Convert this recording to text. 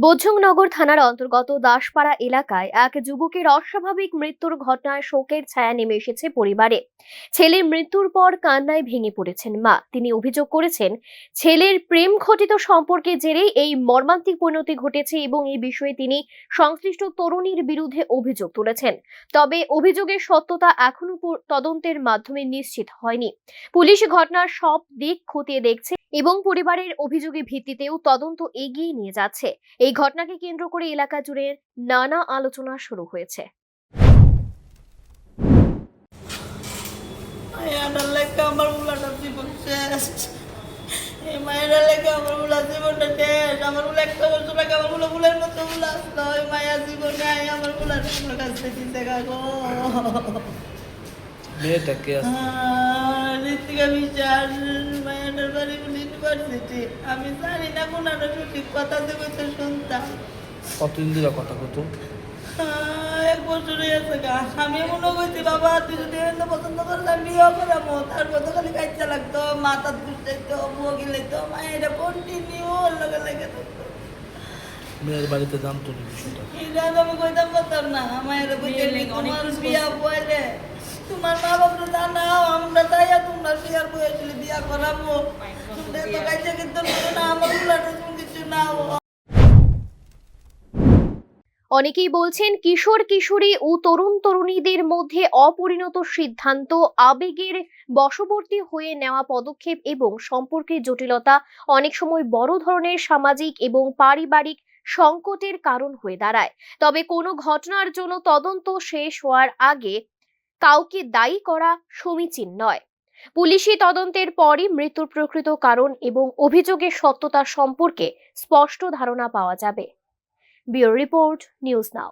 বোঝংনগর থানার অন্তর্গত দাসপাড়া এলাকায় এক যুবকের অস্বাভাবিক মৃত্যুর ঘটনায় শোকের ছায়া নেমে এসেছে পরিবারে। ছেলের মৃত্যুর পর কান্নায় ভেঙে পড়েছেন মা। তিনি অভিযোগ করেছেন, ছেলের প্রেম ঘটিত সম্পর্কের জেরেই এই মর্মান্তিক পরিণতি ঘটেছে এবং এই বিষয়ে তিনি সংশ্লিষ্ট তরুণীর বিরুদ্ধে অভিযোগ তুলেছেন। তবে অভিযোগের সত্যতা এখনো তদন্তের মাধ্যমে নিশ্চিত হয়নি। পুলিশ ঘটনার সব দিক খতিয়ে দেখছে এবং পরিবারের অভিযোগের ভিত্তিতেও তদন্ত এগিয়ে নিয়ে যাচ্ছে। এই ঘটনাকে কেন্দ্র করে এলাকা জুড়ে নানা আলোচনা শুরু হয়েছে। মেয়েটাকে ঋতিকা বিশ্বাস মায়াটার বাড়ি ইউনিভার্সিটি। আমি জানি না কোনাটা সঠিক কথা দেবে তো শুনতাম। কতদিন ধরে কথা কত? 1 বছর হয়েছে গা। আমি মনে করছি বাবা তুই যদি পছন্দ করলাম বিয়ে করামো, তারপর তো খালি কাইচা লাগতো, মাথা ঘুরতেতো, বুয়া গিলাইতো, মায়েরা কন্টিনিউ ওর লগে লেগে থাকতো। মেয়ের বাড়িতে জানতো না বিষয়টা? এটা আমি কইতাম পারতাম না। মায়েরা কইতে তোমার বিয়া বয়লে তোমার মা বাবা জানাও, আমরা তাইয়া তোমার বিয়ার বয়সে বিয়া করাবো। তুমি তো কাইচা কিন্তু না আমার উলাটা তুমি কিছু নাও। অনেকেই বলছেন, কিশোর কিশোরী ও তরুণ তরুণীদের মধ্যে অপরিণত সিদ্ধান্ত, আবেগের বশবর্তী হয়ে নেওয়া পদক্ষেপ এবং সম্পর্কের জটিলতা অনেক সময় বড় ধরনের সামাজিক এবং পারিবারিক সংকটের কারণ হয়ে দাঁড়ায়। তবে কোনো ঘটনার জন্য তদন্ত শেষ হওয়ার আগে কাউকে দায়ী করা সমীচীন নয়। পুলিশি তদন্তের পরই মৃত্যুর প্রকৃত কারণ এবং অভিযোগের সত্যতা সম্পর্কে স্পষ্ট ধারণা পাওয়া যাবে। Bureau report, news now.